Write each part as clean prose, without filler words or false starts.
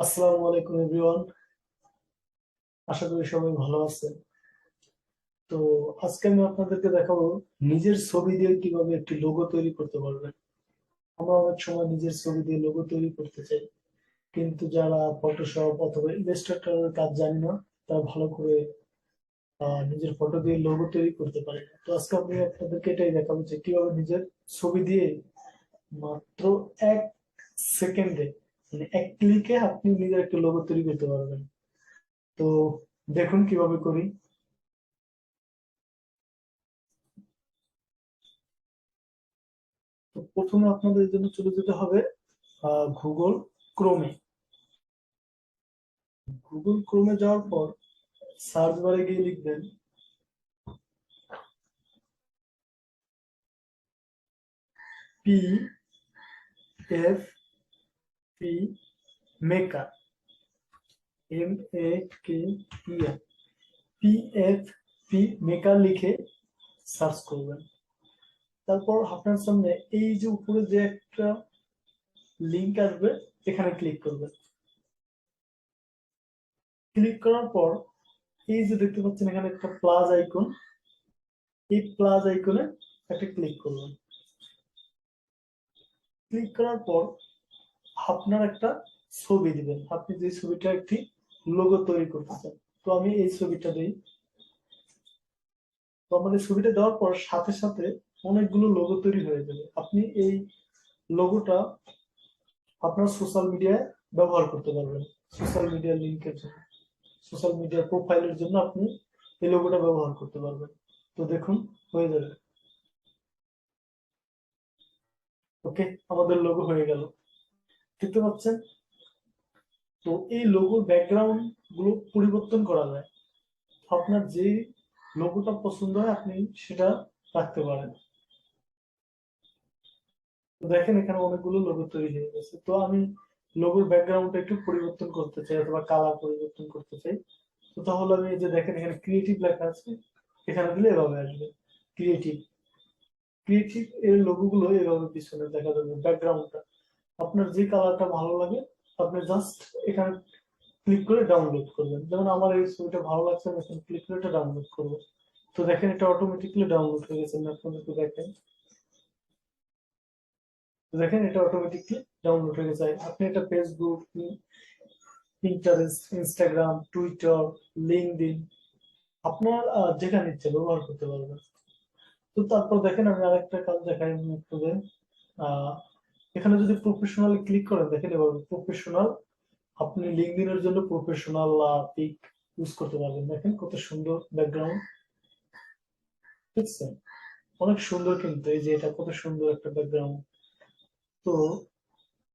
আসসালামু আলাইকুম এভরিওয়ান। আশা করি সবাই ভালো আছেন। তো আজকে আমি আপনাদেরকে দেখাবো নিজের ছবি দিয়ে কিভাবে একটি লোগো তৈরি করতে পারবেন। আমরা অনেক সময় নিজের ছবি দিয়ে লোগো তৈরি করতে চাই, কিন্তু যারা ফটোশপ অথবা ইলাস্ট্রেটরের কাজ জানি না, তারা ভালো করে নিজের ফটো দিয়ে লোগো তৈরি করতে পারে না। তো আজকে আমি আপনাদেরকে এটাই দেখাবো যে কিভাবে নিজের ছবি দিয়ে মাত্র 1 সেকেন্ডে, মানে 1 ক্লিকে আপনি নিজের একটা লোগো তৈরি করতে পারবেন। তো দেখুন কিভাবে করি। তো প্রথমে আপনাদের জন্য চলে যেতে হবে গুগল ক্রোমে। গুগল ক্রোমে যাওয়ার পর সার্চ বারে গিয়ে লিখবেন P F P maker, MEKER, PFP maker লিখে সার্চ করবেন। তারপর আপনার সামনে এই যে উপরে যে একটা লিংক আসবে, এখানে ক্লিক করবেন। ক্লিক করার পর এই যে দেখতে পাচ্ছেন এখানে একটা প্লাস আইকন, এই প্লাস আইকনে একটা ক্লিক করবেন। ক্লিক করার পর আপনার একটা ছবি দিবেন, আপনি যে ছবিটা একটি লোগো তৈরি করতে চান। তো আমি এই ছবিটা দিই। তো আমাদের ছবিটা দেওয়ার পর সাথে সাথে অনেকগুলো লোগো তৈরি হয়ে যাবে। আপনি এই লোগোটা আপনার সোশ্যাল মিডিয়ায় ব্যবহার করতে পারবেন। সোশ্যাল মিডিয়ার লিঙ্কের জন্য, সোশ্যাল মিডিয়ার প্রোফাইলের জন্য আপনি এই লোগোটা ব্যবহার করতে পারবেন। তো দেখুন, হয়ে যাবে। ওকে, আমাদের লোগো হয়ে গেল, দেখতে পাচ্ছেন। তো এই লোগোর ব্যাকগ্রাউন্ড গুলো পরিবর্তন করা যায়। আপনার যে লোগোটা পছন্দ হয় আপনি সেটা রাখতে পারেন। তো দেখেন এখানে অনেকগুলো লোগো তৈরি হয়ে গেছে। তো আমি লোগোর ব্যাকগ্রাউন্ডটা একটু পরিবর্তন করতে চাই অথবা কালার পরিবর্তন করতে চাই। তো তাহলে আমি এই যে দেখেন এখানে ক্রিয়েটিভ লেখা আছে, এখানে দিলে এভাবে আসবে ক্রিয়েটিভ। ক্রিয়েটিভ এর লোগো গুলো এভাবে পিছনে দেখা যাবে ব্যাকগ্রাউন্ডটা। আপনার যে কালারটা ভালো লাগে আপনি জাস্ট এখানে ক্লিক করে ডাউনলোড করবেন। যেমন আমার এই ছবিটা ভালো লাগছে, আমি এখানে ক্লিক করে এটা ডাউনলোড করবো। তো দেখেন এটা অটোমেটিকলি ডাউনলোড হয়ে গেছে। আমি আপনাদেরকে দেখেন, তো দেখেন এটা অটোমেটিকলি ডাউনলোড হয়ে গেছে। আপনি এটা Facebook, Pinterest, Instagram, Twitter, LinkedIn, আপনার যেখানে ইচ্ছে ব্যবহার করতে পারবেন। তো তারপর দেখেন আমি আরেকটা কাজ দেখাই আপনাদের। আহ, এখানে যদি প্রফেশনাল ক্লিক করেন, দেখেন এবার প্রফেশনাল, আপনি লিঙ্কডইনের জন্য প্রফেশনাল পিক ইউজ করতে পারবেন। দেখেন কত সুন্দর ব্যাকগ্রাউন্ড, দেখছেন? অনেক সুন্দর, কিন্তু এই যে এটা কত সুন্দর একটা ব্যাকগ্রাউন্ড। তো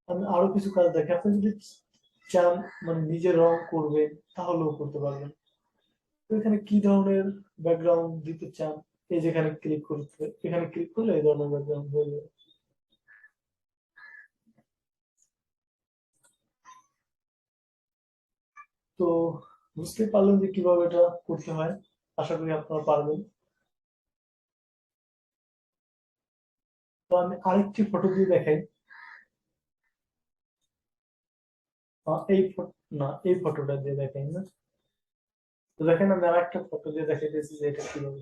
আমি আরো কিছু কাজ দেখি। আপনি যদি চান মানে নিজে রং করবেন, তাহলেও করতে পারবেন। তো এখানে কি ধরনের ব্যাকগ্রাউন্ড দিতে চান, এই যেখানে ক্লিক করতে, এখানে ক্লিক করলে এই ধরনের ব্যাকগ্রাউন্ড হয়ে যাবে। তো বুঝতে পারলেন যে কিভাবে এটা করতে হয়। আশা করি আপনারা পারবেন। তো আমি আরেকটি ফটো দিয়ে দেখাই। এই না, এই ফটোটা দিয়ে দেখাই না। তো দেখেন আমি আরেকটা ফটো দিয়ে দেখাইতেছি যে এটা কিভাবে।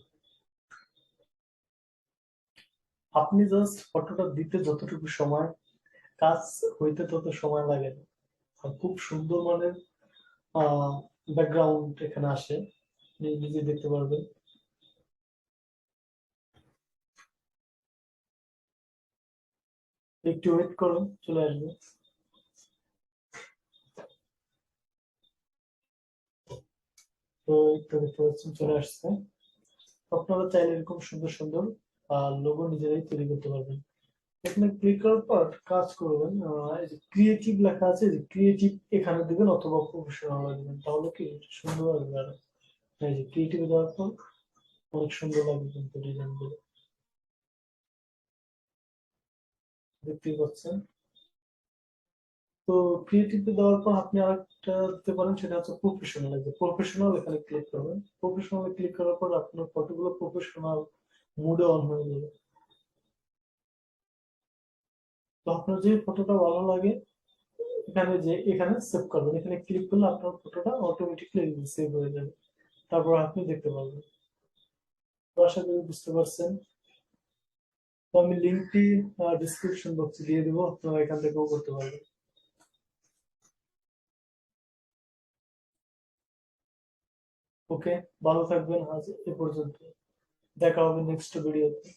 আপনি জাস্ট ফটোটা দিতে যতটুকু সময়, কাজ হইতে তত সময় লাগে না। আর খুব সুন্দর মানের ব্যাকগ্রাউন্ড এখানে আসে, আপনি নিজে দেখতে পারবেন। একটু ওয়েট করুন, চলে আসবে। তো একটু দেখতে পাচ্ছেন চলে আসছে। আপনারা চাইলে এরকম সুন্দর সুন্দর লোগো নিজেরাই তৈরি করতে পারবেন। এখানে ক্লিক করার পর কাজ করবেন, এই যে ক্রিয়েটিভ লেখা আছে, যে ক্রিয়েটিভ এখানে দিবেন অথবা প্রফেশনাল দিবেন, তাহলে কি সুন্দর লাগবে। আর এই যে ক্রিয়েটিভ দেওয়ার পর অনেক সুন্দর লাগবে কিন্তু ডিজাইন গুলো, দেখতেই পাচ্ছেন। তো ক্রিয়েটিভ দেওয়ার পর আপনি আরেকটা দিতে পারেন, সেটা হচ্ছে প্রফেশনাল। যে প্রফেশনাল এখানে ক্লিক করবেন। প্রফেশনাল ক্লিক করার পর আপনার ফটোগুলো প্রফেশনাল মুডে অন হয়ে যাবে। তো আপনার যে ফটোটা ভালো লাগে এখানে যে এখানে সেভ করবেন, এখানে ক্লিক করলে আপনার ফটোটা অটোমেটিকলি সেভ হয়ে যাবে, তারপর আপনি দেখতে পারবেন। তো আশা করি বুঝতে পারছেন। তো আমি লিঙ্কটি ডিসক্রিপশন বক্সে দিয়ে দেবো, আপনারা এখান থেকেও করতে পারবেন। ওকে, ভালো থাকবেন। আজ এ পর্যন্ত, দেখা হবে নেক্সট ভিডিওতে।